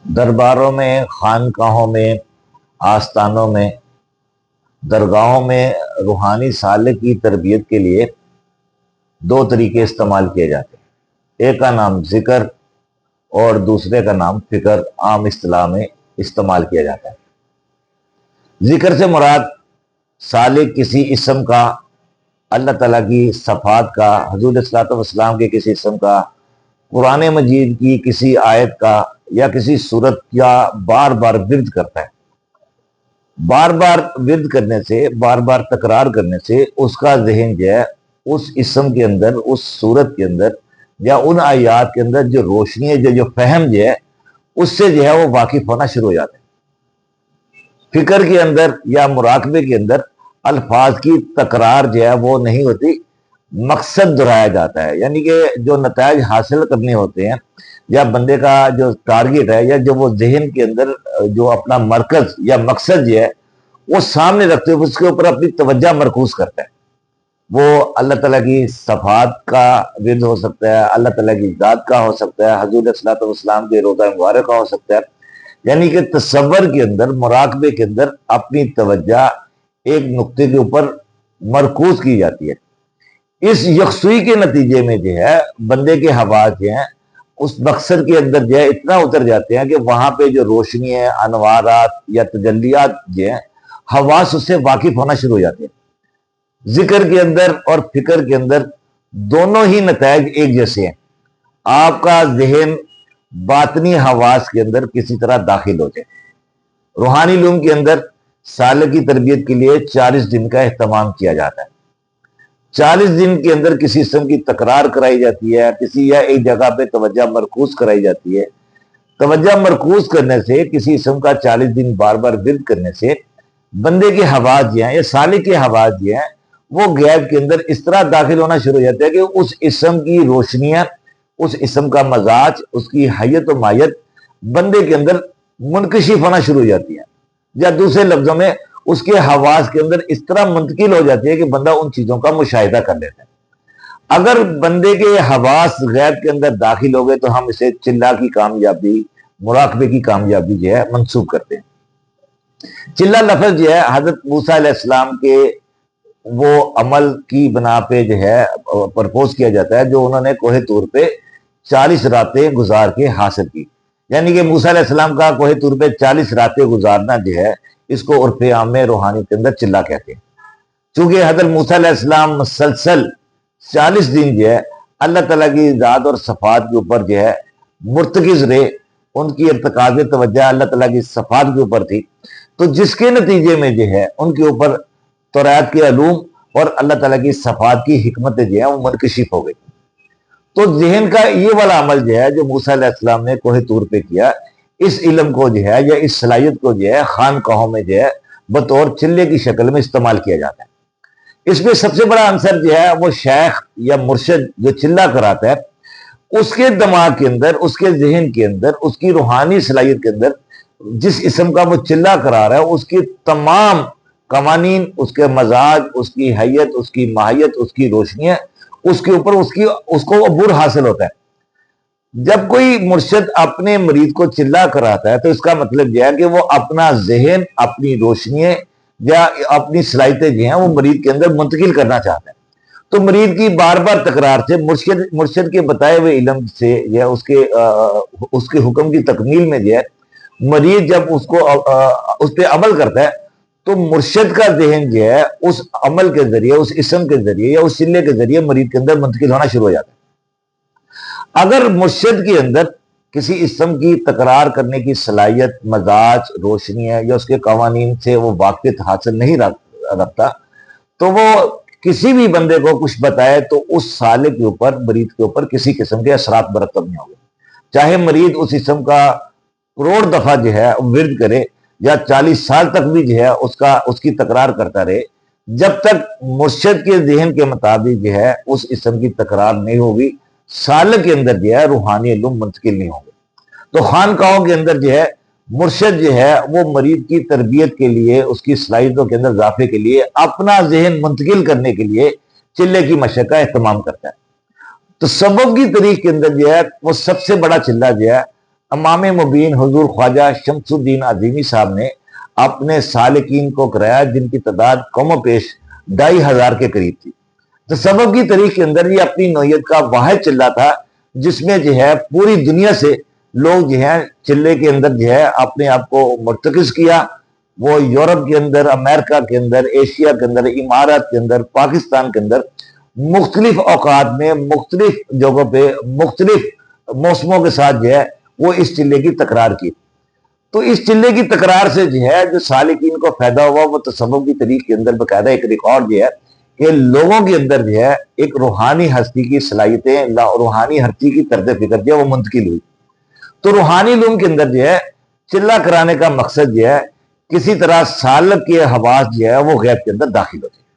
درباروں میں، خانقاہوں میں، آستانوں میں، درگاہوں میں روحانی سالک کی تربیت کے لیے دو طریقے استعمال کیے جاتے ہیں۔ ایک کا نام ذکر اور دوسرے کا نام فکر عام اصطلاح میں استعمال کیا جاتا ہے۔ ذکر سے مراد سالک کسی اسم کا، اللہ تعالیٰ کی صفات کا، حضور صلی اللہ علیہ وسلم کے کسی اسم کا، قرآن مجید کی کسی آیت کا یا کسی صورت یا بار بار ورد کرتا ہے۔ بار بار ورد کرنے سے، بار بار تکرار کرنے سے اس کا ذہن جو ہے اس اسم کے اندر، اس صورت کے اندر یا ان آیات کے اندر جو روشنی ہے، جو فہم جو ہے اس سے جو ہے وہ واقف ہونا شروع ہو جاتا ہے۔ فکر کے اندر یا مراقبے کے اندر الفاظ کی تکرار جو ہے وہ نہیں ہوتی، مقصد دہرایا جاتا ہے، یعنی کہ جو نتائج حاصل کرنے ہوتے ہیں یا بندے کا جو ٹارگٹ ہے یا جو وہ ذہن کے اندر جو اپنا مرکز یا مقصد جو ہے وہ سامنے رکھتے ہوئے اس کے اوپر اپنی توجہ مرکوز کرتا ہے۔ وہ اللہ تعالیٰ کی صفات کا ورد ہو سکتا ہے، اللہ تعالیٰ کی ذات کا ہو سکتا ہے، حضور صلی اللہ علیہ وسلم کے روضہ مبارک کا ہو سکتا ہے، یعنی کہ تصور کے اندر، مراقبے کے اندر اپنی توجہ ایک نقطے کے اوپر مرکوز کی جاتی ہے۔ اس یکسوئی کے نتیجے میں جو ہے بندے کے حواس جو ہیں اس مقصد کے اندر جو ہے اتنا اتر جاتے ہیں کہ وہاں پہ جو روشنی ہے، انوارات یا تجلیات جو ہیں حواس اس سے واقف ہونا شروع ہو جاتے ہیں۔ ذکر کے اندر اور فکر کے اندر دونوں ہی نتائج ایک جیسے ہیں۔ آپ کا ذہن باطنی حواس کے اندر کسی طرح داخل ہو جائے۔ روحانی علوم کے اندر سالک کی تربیت کے لیے 40 دن کا اہتمام کیا جاتا ہے۔ 40 دن کے اندر کسی اسم کی تکرار کرائی جاتی ہے، کسی یا ایک جگہ پہ توجہ مرکوز کرائی جاتی ہے۔ توجہ مرکوز کرنے سے، کسی اسم کا 40 دن بار بار ورد کرنے سے بندے کے حواس جو ہیں یا سالک کے حواس جو ہیں وہ غیب کے اندر اس طرح داخل ہونا شروع ہو جاتے ہیں کہ اس اسم کی روشنیاں، اس اسم کا مزاج، اس کی حیت و مایت بندے کے اندر منکشف ہونا شروع ہو جاتی ہیں، یا دوسرے لفظوں میں اس کے حواس کے اندر اس طرح منتقل ہو جاتی ہے کہ بندہ ان چیزوں کا مشاہدہ کر لیتا ہے۔ اگر بندے کے حواس غیب کے اندر داخل ہو گئے تو ہم اسے چلہ کی کامیابی، مراقبے کی کامیابی جو ہے منسوب کرتے ہیں۔ چلہ لفظ جو ہے حضرت موسیٰ علیہ السلام کے وہ عمل کی بنا پہ جو ہے پرپوز کیا جاتا ہے جو انہوں نے کوہ طور پہ 40 راتیں گزار کے حاصل کی، یعنی کہ موسیٰ علیہ السلام کا کوہ طور پہ 40 راتیں گزارنا جو ہے اس کو عرف عام میں روحانی کے اندر چلہ کہتے ہیں۔ چونکہ حضرت موسیٰ علیہ السلام مسلسل 40 دن جو ہے اللہ تعالیٰ کی ذات اور صفات کے اوپر جو ہے مرتکز رہے، ان کی ارتکاز توجہ اللہ تعالیٰ کی صفات کے اوپر تھی، تو جس کے نتیجے میں جو ہے ان کے اوپر توریت کے علوم اور اللہ تعالیٰ کی صفات کی حکمت جو ہے وہ منکشف ہو گئی۔ تو ذہن کا یہ والا عمل جو ہے جو موسیٰ علیہ السلام نے کوہ طور پہ کیا، اس علم کو جو ہے یا اس صلاحیت کو جو ہے خانقاہوں میں جو ہے بطور چلے کی شکل میں استعمال کیا جاتا ہے۔ اس میں سب سے بڑا عنصر جو ہے وہ شیخ یا مرشد جو چلہ کراتا ہے، اس کے دماغ کے اندر، اس کے ذہن کے اندر، اس کی روحانی صلاحیت کے اندر جس اسم کا وہ چلہ کرا رہا ہے اس کی تمام قوانین، اس کے مزاج، اس کی حیت، اس کی ماہیت، اس کی روشنیاں، اس کے اوپر اس کو عبور حاصل ہوتا ہے۔ جب کوئی مرشد اپنے مرید کو چلہ کراتا ہے تو اس کا مطلب یہ ہے کہ وہ اپنا ذہن، اپنی روشنیاں یا اپنی صلاحیتیں جو ہیں وہ مرید کے اندر منتقل کرنا چاہتا ہے۔ تو مرید کی بار بار تکرار سے، مرشد کے بتائے ہوئے علم سے یا اس کے حکم کی تکمیل میں جو ہے مرید جب اس پہ عمل کرتا ہے تو مرشد کا ذہن جو ہے اس عمل کے ذریعے، اس اسم کے ذریعے یا اس چلے کے ذریعے مرید کے اندر منتقل ہونا شروع ہو جاتا ہے۔ اگر مرشد کے اندر کسی اسم کی تکرار کرنے کی صلاحیت، مزاج، روشنی ہے یا اس کے قوانین سے وہ واقفیت حاصل نہیں رکھتا تو وہ کسی بھی بندے کو کچھ بتائے تو اس سالک کے اوپر، مرید کے اوپر کسی قسم کے اثرات مرتب نہیں ہوں گے، چاہے مرید اس اسم کا کروڑ دفعہ جو ہے ورد کرے یا 40 سال تک بھی جو ہے اس کی تکرار کرتا رہے، جب تک مرشد کے ذہن کے مطابق جو ہے اس اسم کی تکرار نہیں ہوگی، سالک کے اندر جو ہے روحانی علوم منتقل نہیں ہوں گے۔ تو خانقاہوں کے اندر جو ہے مرشد جو ہے وہ مرید کی تربیت کے لیے، اس کی صلاحیتوں کے اندر اضافے کے لیے، اپنا ذہن منتقل کرنے کے لیے چلے کی مشق کا اہتمام کرتا ہے۔ تو سبب کی تاریخ کے اندر جو ہے وہ سب سے بڑا چلہ جو ہے امام مبین حضور خواجہ شمس الدین عظیمی صاحب نے اپنے سالکین کو کرایا جن کی تعداد کم و پیش 2500 کے قریب تھی۔ تصوف کی تاریخ کے اندر یہ اپنی نوعیت کا واحد چلہ تھا جس میں جو ہے پوری دنیا سے لوگ جو ہے چلے کے اندر جو ہے اپنے آپ کو مرتکز کیا۔ وہ یورپ کے اندر، امریکہ کے اندر، ایشیا کے اندر، امارات کے اندر، پاکستان کے اندر مختلف اوقات میں مختلف جگہوں پہ مختلف موسموں کے ساتھ جو ہے وہ اس چلے کی تکرار کی۔ تو اس چلے کی تکرار سے جو ہے جو سالکین کو فائدہ ہوا وہ تصوف کی تاریخ کے اندر باقاعدہ ایک ریکارڈ جو ہے کہ لوگوں کے اندر جو ہے ایک روحانی ہستی کی صلاحیتیں، روحانی ہستی کی طرز فکر جو ہے وہ منتقل ہوئی۔ تو روحانی علوم کے اندر جو ہے چلہ کرانے کا مقصد جو ہے کسی طرح سالک کے حواس جو ہے وہ غیب کے اندر داخل ہوتے ہیں۔